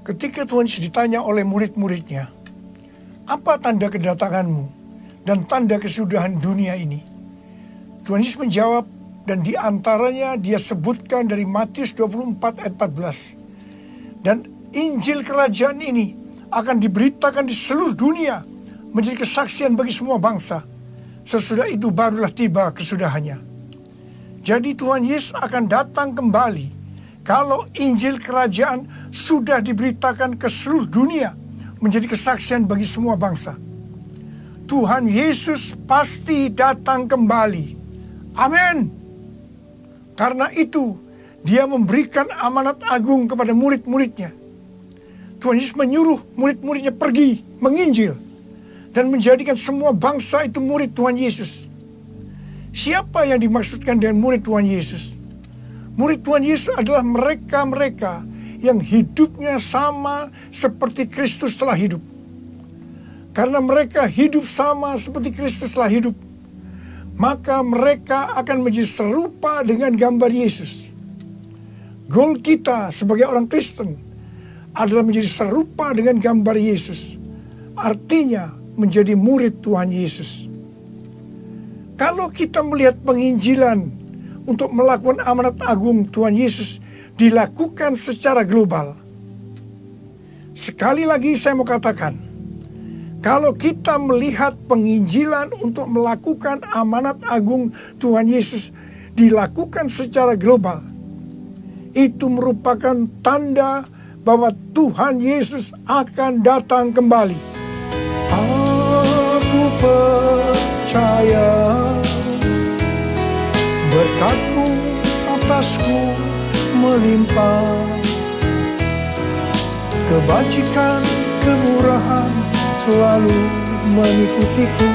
Ketika Tuhan Yesus ditanya oleh murid-muridnya, apa tanda kedatanganmu dan tanda kesudahan dunia ini? Tuhan Yesus menjawab, dan di antaranya dia sebutkan dari Matius 24 ayat 14. Dan Injil kerajaan ini akan diberitakan di seluruh dunia menjadi kesaksian bagi semua bangsa. Sesudah itu barulah tiba kesudahannya. Jadi Tuhan Yesus akan datang kembali kalau Injil kerajaan sudah diberitakan ke seluruh dunia menjadi kesaksian bagi semua bangsa. Tuhan Yesus pasti datang kembali. Amin. Karena itu dia memberikan amanat agung kepada murid-muridnya. Tuhan Yesus menyuruh murid-muridnya pergi menginjil dan menjadikan semua bangsa itu murid Tuhan Yesus. Siapa yang dimaksudkan dengan murid Tuhan Yesus? Murid Tuhan Yesus adalah mereka-mereka yang hidupnya sama seperti Kristus telah hidup. Karena mereka hidup sama seperti Kristus telah hidup, maka mereka akan menjadi serupa dengan gambar Yesus. Goal kita sebagai orang Kristen adalah menjadi serupa dengan gambar Yesus. Artinya menjadi murid Tuhan Yesus. Kalau kita melihat penginjilan untuk melakukan amanat agung Tuhan Yesus dilakukan secara global. Sekali lagi saya mau katakan, kalau kita melihat penginjilan untuk melakukan amanat agung Tuhan Yesus dilakukan secara global, itu merupakan tanda bahwa Tuhan Yesus akan datang kembali. Aku percaya berkat-Mu atasku melimpah, kebajikan, kemurahan selalu mengikutiku.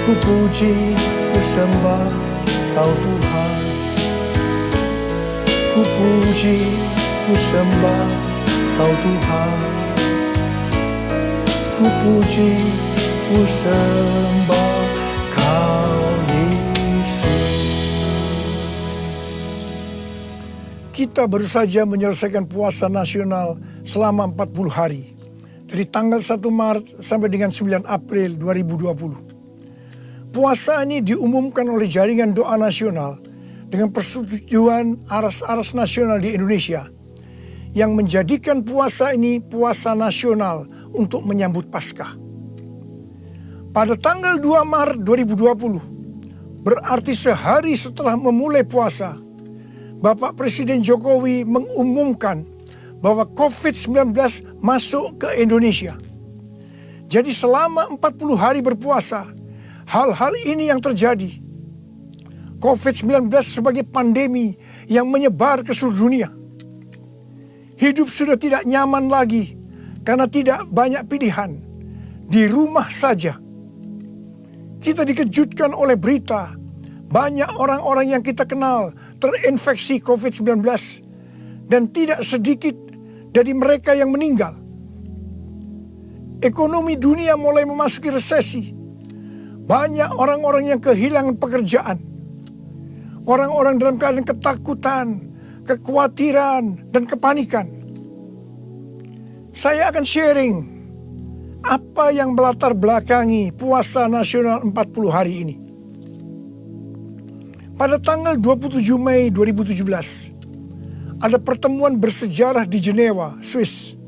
Ku puji, ku sembah Kau Tuhan. Ku puji, ku sembah Kau Tuhan. Ku puji, ku sembah Kau Yesus. Kita baru saja menyelesaikan puasa nasional selama 40 hari. Dari tanggal 1 Maret sampai dengan 9 April 2020. Puasa ini diumumkan oleh Jaringan Doa Nasional dengan persetujuan aras-aras nasional di Indonesia, yang menjadikan puasa ini puasa nasional untuk menyambut Paskah. Pada tanggal 2 Maret 2020, berarti sehari setelah memulai puasa, Bapak Presiden Jokowi mengumumkan bahwa COVID-19 masuk ke Indonesia. Jadi selama 40 hari berpuasa, hal-hal ini yang terjadi. COVID-19 sebagai pandemi yang menyebar ke seluruh dunia. Hidup sudah tidak nyaman lagi karena tidak banyak pilihan. Di rumah saja. Kita dikejutkan oleh berita banyak orang-orang yang kita kenal terinfeksi COVID-19 dan tidak sedikit dari mereka yang meninggal. Ekonomi dunia mulai memasuki resesi. Banyak orang-orang yang kehilangan pekerjaan. Orang-orang dalam keadaan ketakutan, kekhawatiran, dan kepanikan. Saya akan sharing apa yang melatar belakangi puasa nasional 40 hari ini. Pada tanggal 27 Mei 2017, ada pertemuan bersejarah di Jenewa, Swiss.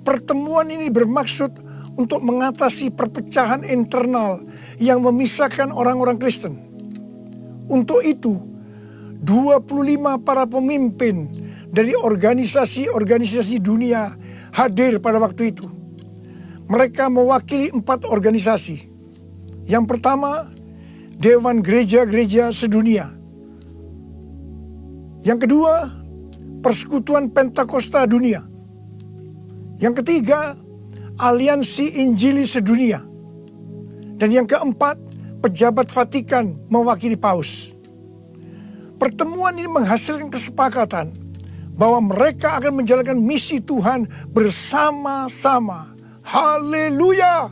Pertemuan ini bermaksud untuk mengatasi perpecahan internal yang memisahkan orang-orang Kristen. Untuk itu, 25 para pemimpin dari organisasi-organisasi dunia hadir pada waktu itu. Mereka mewakili 4 organisasi. Yang pertama, Dewan Gereja-Gereja Sedunia. Yang kedua, Persekutuan Pentakosta Dunia. Yang ketiga, Aliansi Injili Sedunia. Dan yang keempat, Pejabat Vatikan mewakili Paus. Pertemuan ini menghasilkan kesepakatan bahwa mereka akan menjalankan misi Tuhan bersama-sama. Haleluya!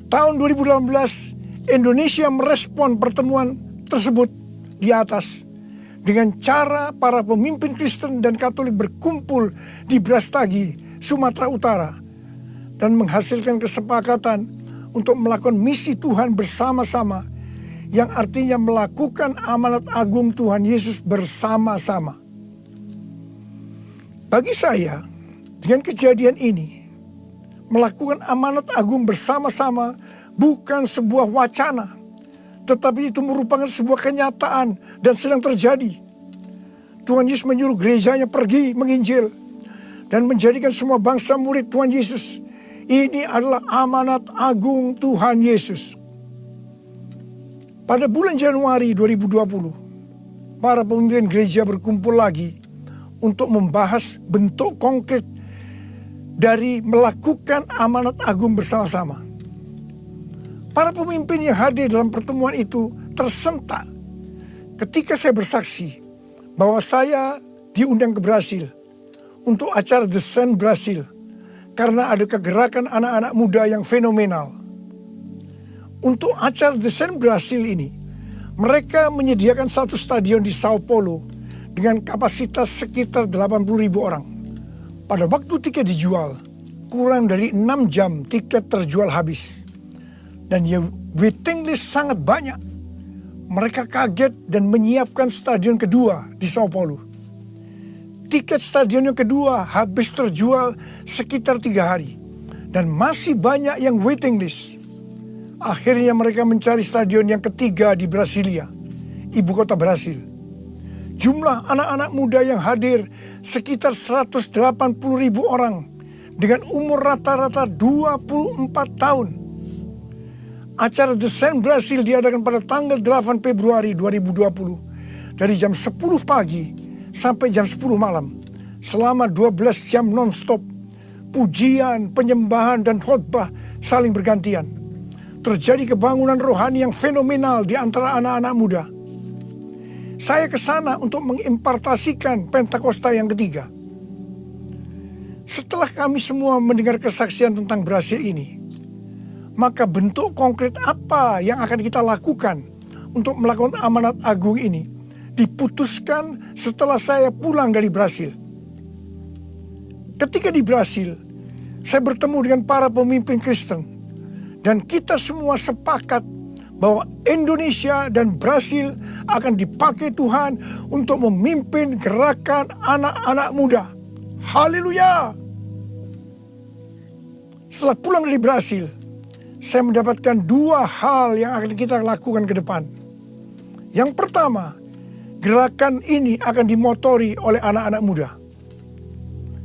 Tahun 2018, Indonesia merespon pertemuan tersebut di atas dengan cara para pemimpin Kristen dan Katolik berkumpul di Brastagi, Sumatera Utara, dan menghasilkan kesepakatan untuk melakukan misi Tuhan bersama-sama, yang artinya melakukan amanat agung Tuhan Yesus bersama-sama. Bagi saya, dengan kejadian ini, melakukan amanat agung bersama-sama bukan sebuah wacana, tetapi itu merupakan sebuah kenyataan dan sedang terjadi. Tuhan Yesus menyuruh gerejanya pergi menginjil dan menjadikan semua bangsa murid Tuhan Yesus. Ini adalah amanat agung Tuhan Yesus. Pada bulan Januari 2020, para pemimpin gereja berkumpul lagi untuk membahas bentuk konkret dari melakukan amanat agung bersama-sama. Para pemimpin yang hadir dalam pertemuan itu tersentak ketika saya bersaksi bahwa saya diundang ke Brasil untuk acara The Sun Brasil karena ada kegerakan anak-anak muda yang fenomenal. Untuk acara The Sun Brasil ini, mereka menyediakan satu stadion di Sao Paulo dengan kapasitas sekitar 80.000 orang. Pada waktu tiket dijual, kurang dari 6 jam tiket terjual habis. Dan waiting list sangat banyak. Mereka kaget dan menyiapkan stadion kedua di Sao Paulo. Tiket stadion yang kedua habis terjual sekitar 3 hari. Dan masih banyak yang waiting list. Akhirnya mereka mencari stadion yang ketiga di Brasilia, ibu kota Brasil. Jumlah anak-anak muda yang hadir sekitar 180.000 orang dengan umur rata-rata 24 tahun. Acara The Sun Brasil diadakan pada tanggal 8 Februari 2020 dari jam 10 pagi sampai jam 10 malam selama 12 jam non-stop. Pujian, penyembahan, dan khotbah saling bergantian. Terjadi kebangunan rohani yang fenomenal di antara anak-anak muda. Saya ke sana untuk mengimpartasikan Pentakosta yang ketiga. Setelah kami semua mendengar kesaksian tentang Brasil ini, maka bentuk konkret apa yang akan kita lakukan untuk melakukan amanat agung ini diputuskan setelah saya pulang dari Brasil. Ketika di Brasil, saya bertemu dengan para pemimpin Kristen. Dan kita semua sepakat bahwa Indonesia dan Brasil akan dipakai Tuhan untuk memimpin gerakan anak-anak muda. Haleluya! Setelah pulang dari Brasil, saya mendapatkan 2 hal yang akan kita lakukan ke depan. Yang pertama, gerakan ini akan dimotori oleh anak-anak muda.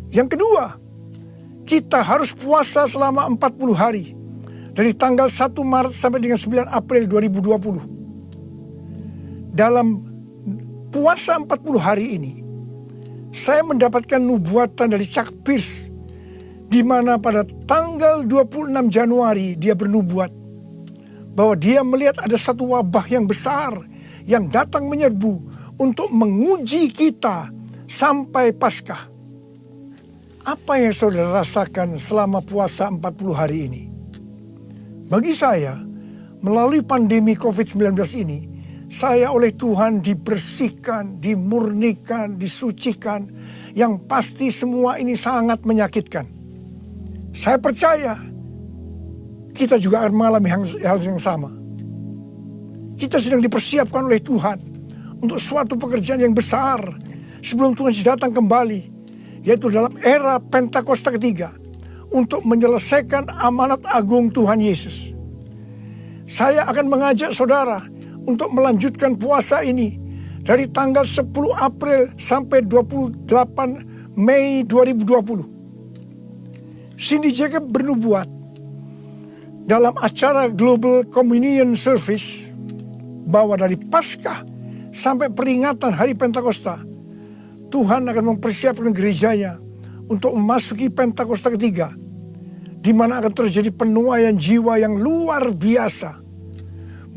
Yang kedua, kita harus puasa selama 40 hari. Dari tanggal 1 Maret sampai dengan 9 April 2020. Dalam puasa 40 hari ini, saya mendapatkan nubuatan dari Chuck Pierce, di mana pada tanggal 26 Januari dia bernubuat bahwa dia melihat ada satu wabah yang besar yang datang menyerbu untuk menguji kita sampai Paskah. Apa yang saudara rasakan selama puasa 40 hari ini? Bagi saya, melalui pandemi COVID-19 ini, saya oleh Tuhan dibersihkan, dimurnikan, disucikan. Yang pasti semua ini sangat menyakitkan. Saya percaya kita juga akan mengalami hal yang sama. Kita sedang dipersiapkan oleh Tuhan untuk suatu pekerjaan yang besar sebelum Tuhan datang kembali, yaitu dalam era Pentakosta ketiga, untuk menyelesaikan amanat agung Tuhan Yesus. Saya akan mengajak saudara untuk melanjutkan puasa ini dari tanggal 10 April sampai 28 Mei 2020. Cindy Jacob bernubuat dalam acara Global Communion Service bahwa dari Paskah sampai peringatan hari Pentakosta, Tuhan akan mempersiapkan gerejanya untuk memasuki Pentakosta ketiga, di mana akan terjadi penuaian jiwa yang luar biasa.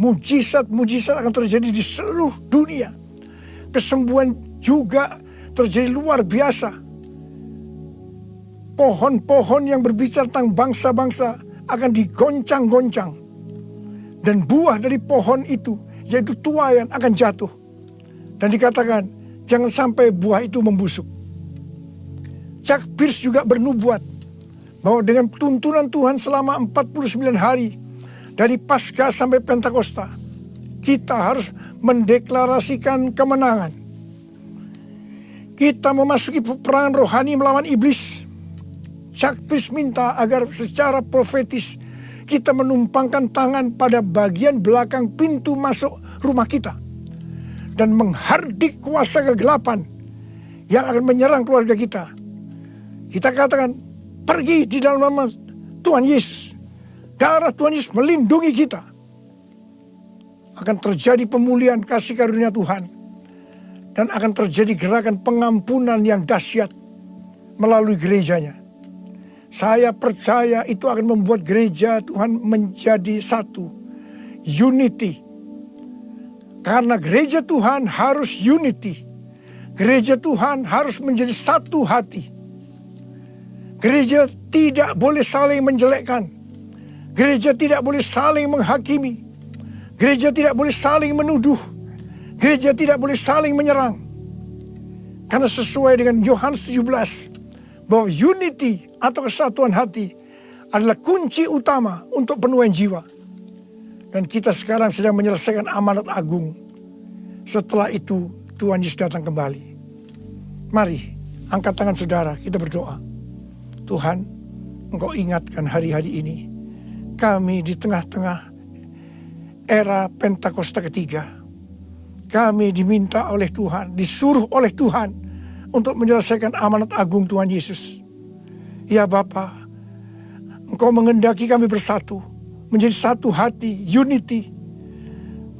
Mujizat-mujizat akan terjadi di seluruh dunia. Kesembuhan juga terjadi luar biasa. Pohon-pohon yang berbicara tentang bangsa-bangsa akan digoncang-goncang. Dan buah dari pohon itu, yaitu tuaian, akan jatuh. Dan dikatakan, jangan sampai buah itu membusuk. Chuck Pierce juga bernubuat bahwa dengan tuntunan Tuhan selama 49 hari, dari Paskah sampai Pentakosta, kita harus mendeklarasikan kemenangan. Kita memasuki peperangan rohani melawan iblis. Chuck Pierce minta agar secara profetis kita menumpangkan tangan pada bagian belakang pintu masuk rumah kita dan menghardik kuasa kegelapan yang akan menyerang keluarga kita. Kita katakan, pergi di dalam nama Tuhan Yesus. Darah Tuhan Yesus melindungi kita. Akan terjadi pemulihan kasih karunia Tuhan. Dan akan terjadi gerakan pengampunan yang dahsyat melalui gerejanya. Saya percaya itu akan membuat gereja Tuhan menjadi satu. Unity. Karena gereja Tuhan harus unity. Gereja Tuhan harus menjadi satu hati. Gereja tidak boleh saling menjelekkan. Gereja tidak boleh saling menghakimi. Gereja tidak boleh saling menuduh. Gereja tidak boleh saling menyerang. Karena sesuai dengan Yohanes 17, bahwa unity atau kesatuan hati adalah kunci utama untuk penuaian jiwa. Dan kita sekarang sedang menyelesaikan amanat agung. Setelah itu Tuhan Yesus datang kembali. Mari angkat tangan saudara, kita berdoa. Tuhan, Engkau ingatkan hari-hari ini. Kami di tengah-tengah era Pentakosta ketiga. Kami diminta oleh Tuhan, disuruh oleh Tuhan untuk menyelesaikan amanat agung Tuhan Yesus. Ya Bapa, Engkau mengendaki kami bersatu, menjadi satu hati, unity.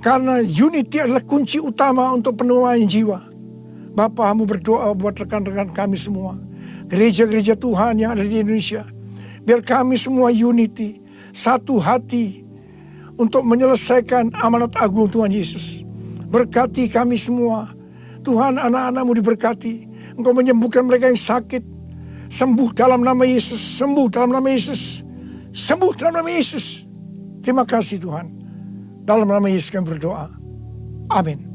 Karena unity adalah kunci utama untuk penuaian jiwa. Bapa, Hamba berdoa buat rekan-rekan kami semua. Gereja-gereja Tuhan yang ada di Indonesia. Biar kami semua unity, satu hati untuk menyelesaikan amanat agung Tuhan Yesus. Berkati kami semua. Tuhan, anak-anak-Mu diberkati. Engkau menyembuhkan mereka yang sakit. Sembuh dalam nama Yesus. Sembuh dalam nama Yesus. Sembuh dalam nama Yesus. Terima kasih Tuhan. Dalam nama Yesus kami berdoa. Amin.